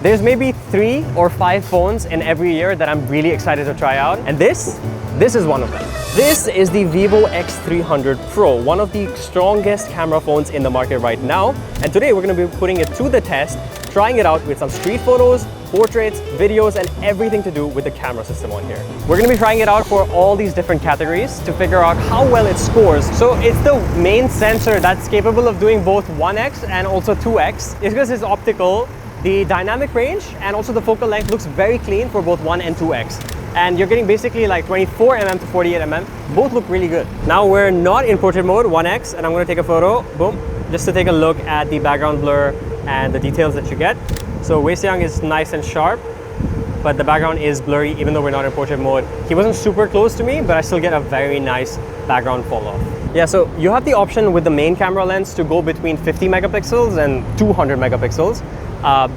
There's maybe 3 or 5 phones in every year that I'm really excited to try out, and this is one of them. This is the Vivo X300 Pro, one of the strongest camera phones in the market right now. And today we're going to be putting it to the test, trying it out with some street photos, portraits, videos, and everything to do with the camera system on here. We're going to be trying it out for all these different categories to figure out how well it scores. So it's the main sensor that's capable of doing both 1x and also 2x. It's because it's optical. The dynamic range and also the focal length looks very clean for both 1 and 2x. And you're getting basically like 24mm to 48mm. Both look really good. Now we're not in portrait mode, 1x, and I'm going to take a photo, boom, just to take a look at the background blur and the details that you get. So Wei Xiang is nice and sharp, but the background is blurry even though we're not in portrait mode. He wasn't super close to me, but I still get a very nice background fall off. Yeah, so you have the option with the main camera lens to go between 50 megapixels and 200 megapixels.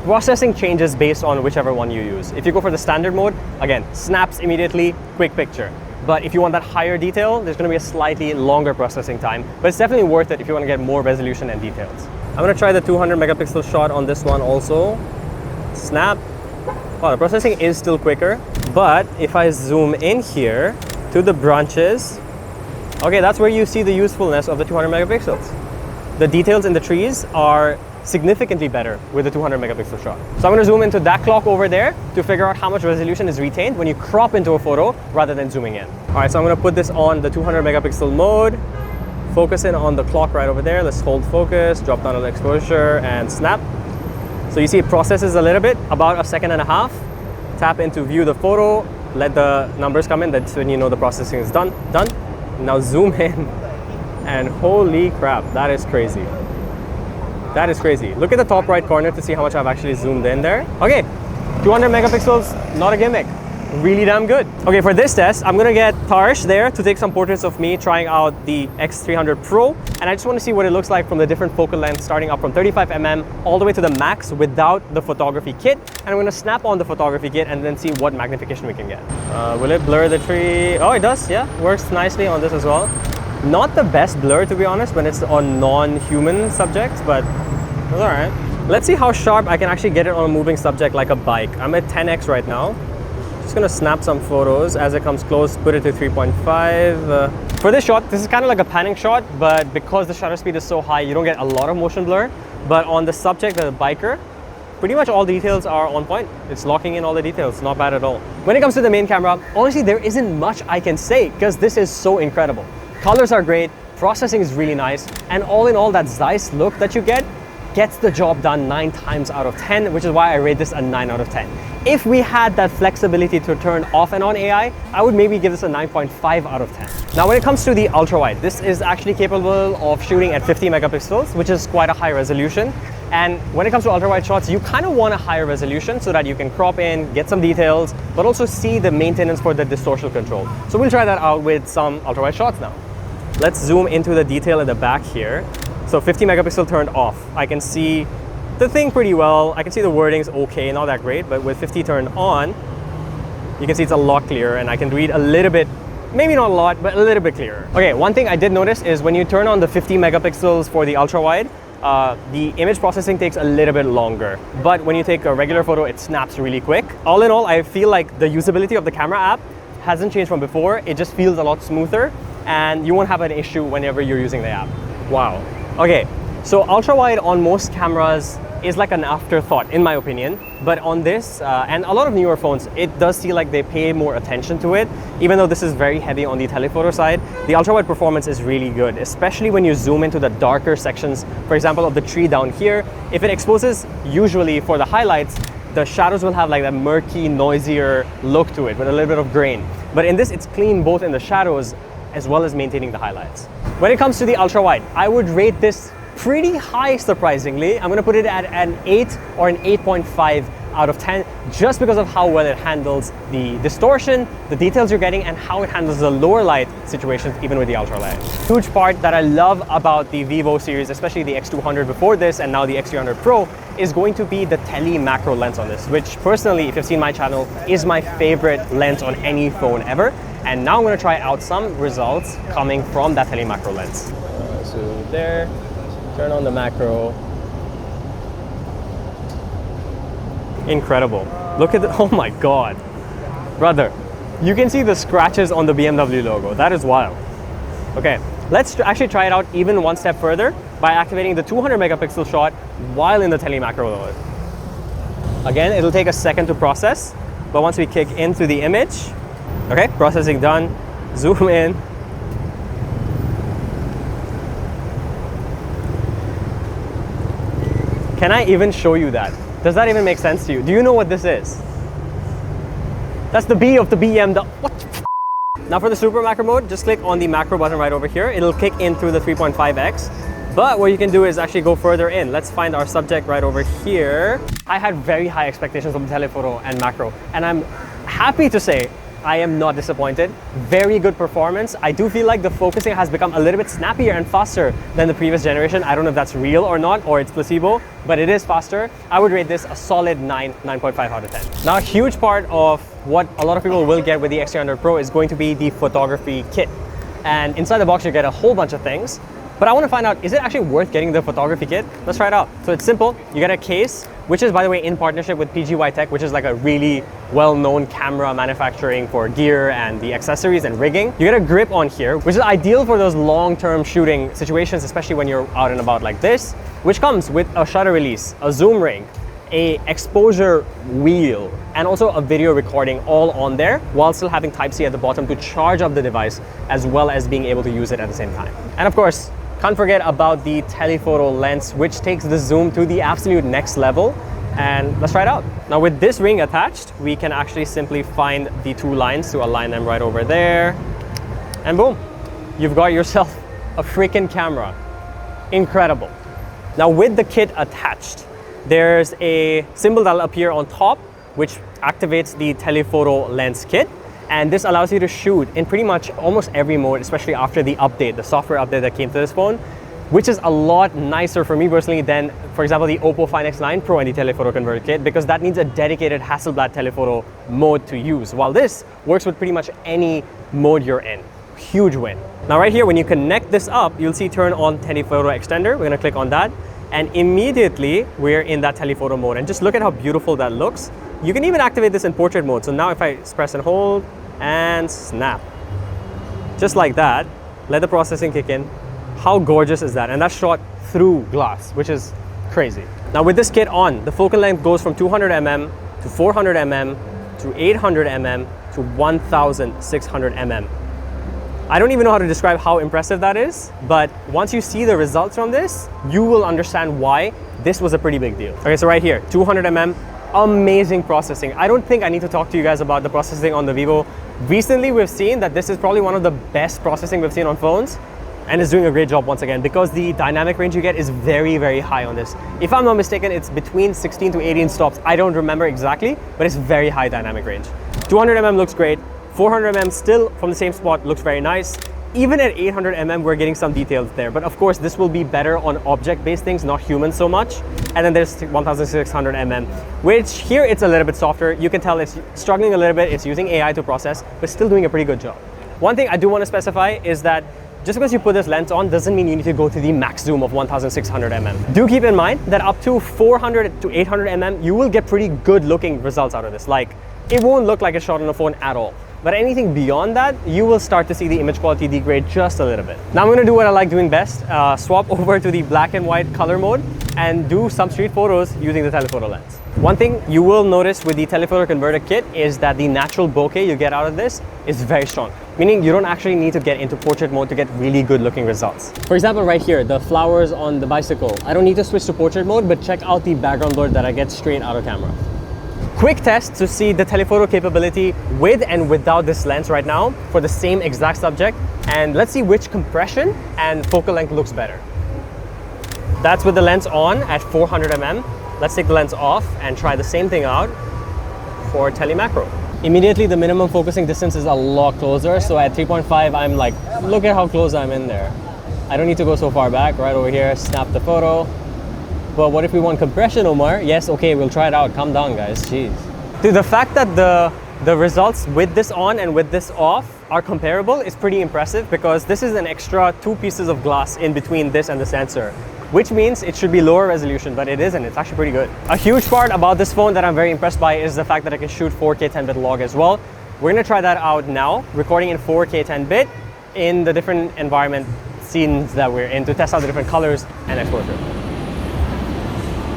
Processing changes based on whichever one you use. If you go for the standard mode, again, snaps immediately, quick picture. But if you want that higher detail, there's going to be a slightly longer processing time, but it's definitely worth it if you want to get more resolution and details. I'm going to try the 200 megapixel shot on this one also. Snap. Wow, the processing is still quicker, but if I zoom in here to the branches, okay, that's where you see the usefulness of the 200 megapixels. The details in the trees are significantly better with the 200 megapixel shot. So I'm going to zoom into that clock over there to figure out how much resolution is retained when you crop into a photo rather than zooming in. All right, so I'm going to put this on the 200 megapixel mode, focus in on the clock right over there. Let's hold focus, drop down on the exposure and snap. So you see it processes a little bit, about a second and a half. Tap into view the photo, let the numbers come in. That's when you know the processing is done. Now zoom in and holy crap, that is crazy. That is crazy. Look at the top right corner to see how much I've actually zoomed in there. Okay, 200 megapixels, not a gimmick. Really damn good. Okay, for this test, I'm gonna get Tarsh there to take some portraits of me trying out the X300 Pro. And I just wanna see what it looks like from the different focal lengths, starting up from 35mm all the way to the max without the photography kit. And I'm gonna snap on the photography kit and then see what magnification we can get. Will it blur the tree? Oh, it does, yeah. Works nicely on this as well. Not the best blur, to be honest, when it's on non-human subjects, but it's all right. Let's see how sharp I can actually get it on a moving subject like a bike. I'm at 10x right now. Just gonna snap some photos as it comes close, put it to 3.5. For this shot, this is kind of like a panning shot, but because the shutter speed is so high, you don't get a lot of motion blur. But on the subject, the biker, pretty much all details are on point. It's locking in all the details, not bad at all. When it comes to the main camera, honestly, there isn't much I can say because this is so incredible. Colors are great, processing is really nice, and all in all, that Zeiss look that you get gets the job done 9 times out of 10, which is why I rate this a 9 out of 10. If we had that flexibility to turn off and on AI, I would maybe give this a 9.5 out of 10. Now, when it comes to the ultra-wide, this is actually capable of shooting at 50 megapixels, which is quite a high resolution. And when it comes to ultra-wide shots, you kind of want a higher resolution so that you can crop in, get some details, but also see the maintenance for the distortion control. So we'll try that out with some ultra-wide shots now. Let's zoom into the detail in the back here. So 50 megapixel turned off. I can see the thing pretty well. I can see the wording's okay, not that great, but with 50 turned on, you can see it's a lot clearer and I can read a little bit, maybe not a lot, but a little bit clearer. Okay, one thing I did notice is when you turn on the 50 megapixels for the ultra wide, the image processing takes a little bit longer. But when you take a regular photo, it snaps really quick. All in all, I feel like the usability of the camera app hasn't changed from before. It just feels a lot smoother and you won't have an issue whenever you're using the app. Wow. Okay, so ultra-wide on most cameras is like an afterthought, in my opinion. But on this, and a lot of newer phones, it does seem like they pay more attention to it. Even though this is very heavy on the telephoto side, the ultra-wide performance is really good, especially when you zoom into the darker sections, for example, of the tree down here. If it exposes, usually for the highlights, the shadows will have like that murky, noisier look to it with a little bit of grain. But in this, it's clean both in the shadows as well as maintaining the highlights. When it comes to the ultra-wide, I would rate this pretty high, surprisingly. I'm gonna put it at an 8 or an 8.5 out of 10, just because of how well it handles the distortion, the details you're getting, and how it handles the lower light situations, even with the ultra-wide. Huge part that I love about the Vivo series, especially the X200 before this, and now the X300 Pro, is going to be the tele macro lens on this, which personally, if you've seen my channel, is my favorite lens on any phone ever. And now I'm going to try out some results coming from that tele macro lens. So there, turn on the macro. Incredible. Look at the, oh my God. Brother, you can see the scratches on the BMW logo. That is wild. Okay, let's actually try it out even one step further by activating the 200 megapixel shot while in the telemacro mode. Again, it'll take a second to process, but once we kick into the image, okay, processing done, zoom in. Can I even show you that? Does that even make sense to you? Do you know what this is? That's the B of the BM. What? Now for the super macro mode, just click on the macro button right over here. It'll kick in through the 3.5x. But what you can do is actually go further in. Let's find our subject right over here. I had very high expectations from telephoto and macro, and I'm happy to say I am not disappointed. Very good performance. I do feel like the focusing has become a little bit snappier and faster than the previous generation. I don't know if that's real or not, or it's placebo, but it is faster. I would rate this a solid 9.5 out of 10. Now, a huge part of what a lot of people will get with the X300 Pro is going to be the photography kit. And inside the box, you get a whole bunch of things. But I want to find out, is it actually worth getting the photography kit? Let's try it out. So it's simple. You get a case, which is, by the way, in partnership with PGY Tech, which is like a really well-known camera manufacturing for gear and the accessories and rigging. You get a grip on here, which is ideal for those long-term shooting situations, especially when you're out and about like this, which comes with a shutter release, a zoom ring, a exposure wheel, and also a video recording all on there, while still having Type-C at the bottom to charge up the device, as well as being able to use it at the same time. And of course, can't forget about the telephoto lens, which takes the zoom to the absolute next level. And let's try it out. Now with this ring attached, we can actually simply find the two lines to align them right over there. And boom, you've got yourself a freaking camera. Incredible. Now with the kit attached, there's a symbol that'll appear on top, which activates the telephoto lens kit. And this allows you to shoot in pretty much almost every mode, especially after the update, the software update that came to this phone, which is a lot nicer for me personally than, for example, the OPPO Find X9 Pro and the Telephoto Converter Kit, because that needs a dedicated Hasselblad telephoto mode to use, while this works with pretty much any mode you're in. Huge win. Now right here, when you connect this up, you'll see turn on telephoto extender. We're gonna click on that, and immediately we're in that telephoto mode. And just look at how beautiful that looks. You can even activate this in portrait mode. So now if I press and hold and snap, just like that, let the processing kick in. How gorgeous is that? And that's shot through glass, which is crazy. Now with this kit on, the focal length goes from 200 mm to 400 mm to 800 mm to 1600 mm. I don't even know how to describe how impressive that is, but once you see the results from this, you will understand why this was a pretty big deal. Okay, so right here, 200 mm, amazing processing. I don't think I need to talk to you guys about the processing on the Vivo. Recently, we've seen that this is probably one of the best processing we've seen on phones, and it's doing a great job once again, because the dynamic range you get is very, very high on this. If I'm not mistaken, it's between 16 to 18 stops. I don't remember exactly, but it's very high dynamic range. 200 mm looks great. 400 mm still from the same spot looks very nice. Even at 800 mm, we're getting some details there. But of course, this will be better on object-based things, not humans so much. And then there's 1600 mm, which here it's a little bit softer. You can tell it's struggling a little bit. It's using AI to process, but still doing a pretty good job. One thing I do want to specify is that just because you put this lens on doesn't mean you need to go to the max zoom of 1600 mm. Do keep in mind that up to 400 to 800 mm, you will get pretty good looking results out of this. Like, it won't look like a shot on a phone at all. But anything beyond that, you will start to see the image quality degrade just a little bit. Now I'm gonna do what I like doing best, swap over to the black and white color mode and do some street photos using the telephoto lens. One thing you will notice with the Telephoto Converter Kit is that the natural bokeh you get out of this is very strong, meaning you don't actually need to get into portrait mode to get really good looking results. For example, right here, the flowers on the bicycle, I don't need to switch to portrait mode, but check out the background blur that I get straight out of camera. Quick test to see the telephoto capability with and without this lens right now for the same exact subject, and let's see which compression and focal length looks better. That's with the lens on at 400 mm. Let's take the lens off and try the same thing out for telemacro. Immediately the minimum focusing distance is a lot closer, so at 3.5 I'm like, look at how close I'm in there. I don't need to go so far back. Right over here, snap the photo. But what if we want compression, Omar? Yes, okay, we'll try it out. Calm down, guys. Jeez. Dude, the fact that the the results with this on and with this off are comparable is pretty impressive, because this is an extra 2 pieces of glass in between this and the sensor, which means it should be lower resolution, but it isn't. It's actually pretty good. A huge part about this phone that I'm very impressed by is the fact that I can shoot 4K 10-bit log as well. We're gonna try that out now, recording in 4K 10-bit in the different environment scenes that we're in to test out the different colors and exposure.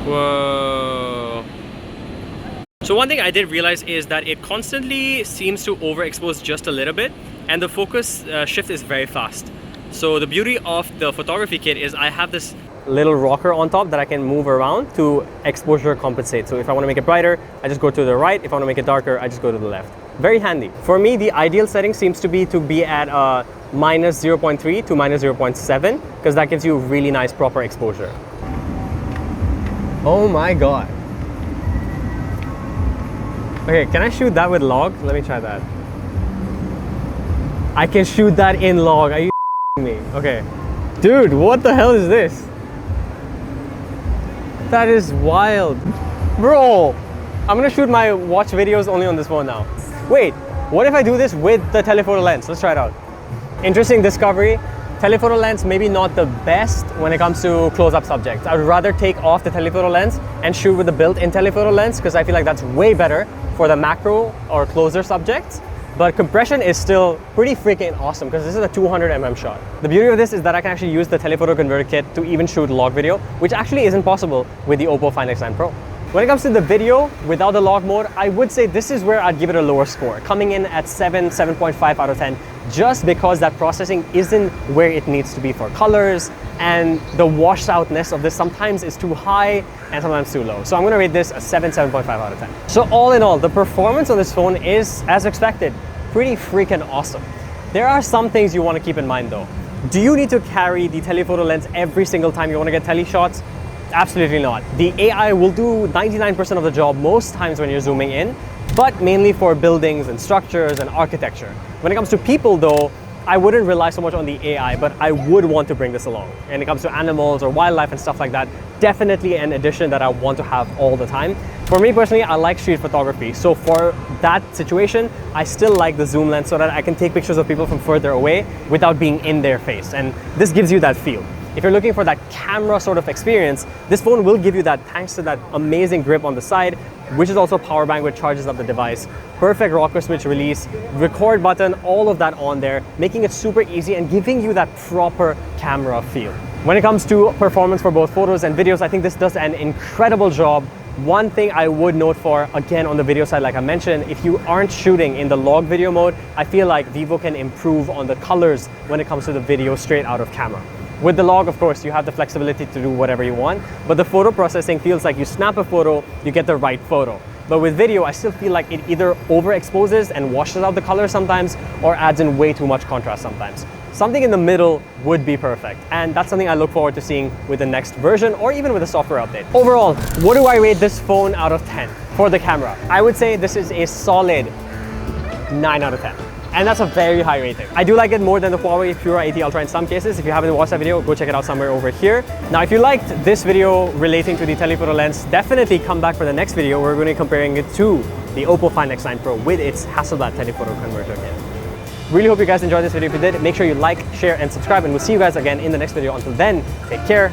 Whoa. So one thing I did realize is that it constantly seems to overexpose just a little bit, and the focus shift is very fast. So the beauty of the photography kit is I have this little rocker on top that I can move around to exposure compensate. So if I want to make it brighter, I just go to the right. If I want to make it darker, I just go to the left. Very handy. For me, the ideal setting seems to be at minus 0.3 to minus 0.7, because that gives you really nice proper exposure. Oh my God. Okay, can I shoot that with log? Let me try that. I can shoot that in log. Are you me? Okay. Dude, what the hell is this? That is wild. Bro, I'm gonna shoot my watch videos only on this phone now. Wait, what if I do this with the telephoto lens? Let's try it out. Interesting discovery. Telephoto lens maybe not the best when it comes to close-up subjects. I would rather take off the telephoto lens and shoot with the built-in telephoto lens, because I feel like that's way better for the macro or closer subjects. But compression is still pretty freaking awesome, because this is a 200mm shot. The beauty of this is that I can actually use the Telephoto Converter Kit to even shoot log video, which actually isn't possible with the OPPO Find X9 Pro. When it comes to the video, without the log mode, I would say this is where I'd give it a lower score, coming in at 7.5 out of 10, just because that processing isn't where it needs to be for colors, and the washed outness of this sometimes is too high and sometimes too low. So I'm gonna rate this a 7.5 out of 10. So all in all, the performance on this phone is, as expected, pretty freaking awesome. There are some things you wanna keep in mind though. Do you need to carry the telephoto lens every single time you wanna get tele shots? Absolutely not. The AI will do 99% of the job most times when you're zooming in, but mainly for buildings and structures and architecture. When it comes to people though, I wouldn't rely so much on the AI, but I would want to bring this along. When it comes to animals or wildlife and stuff like that, definitely an addition that I want to have all the time. For me personally, I like street photography. So for that situation, I still like the zoom lens so that I can take pictures of people from further away without being in their face. And this gives you that feel. If you're looking for that camera sort of experience, this phone will give you that thanks to that amazing grip on the side, which is also power bank, which charges up the device. Perfect rocker switch release, record button, all of that on there, making it super easy and giving you that proper camera feel. When it comes to performance for both photos and videos, I think this does an incredible job. One thing I would note for, again, on the video side, like I mentioned, if you aren't shooting in the log video mode, I feel like Vivo can improve on the colors when it comes to the video straight out of camera. With the log, of course, you have the flexibility to do whatever you want, but the photo processing feels like you snap a photo, you get the right photo. But with video, I still feel like it either overexposes and washes out the color sometimes, or adds in way too much contrast sometimes. Something in the middle would be perfect, and that's something I look forward to seeing with the next version or even with a software update. Overall, what do I rate this phone out of 10 for the camera? I would say this is a solid 9 out of 10. And that's a very high rating. I do like it more than the Huawei Pura 80 Ultra in some cases. If you haven't watched that video, go check it out somewhere over here. Now, if you liked this video relating to the telephoto lens, definitely come back for the next video. We're going to be comparing it to the OPPO Find X9 Pro with its Hasselblad Telephoto Converter Kit. Really hope you guys enjoyed this video. If you did, make sure you like, share, and subscribe, and we'll see you guys again in the next video. Until then, take care.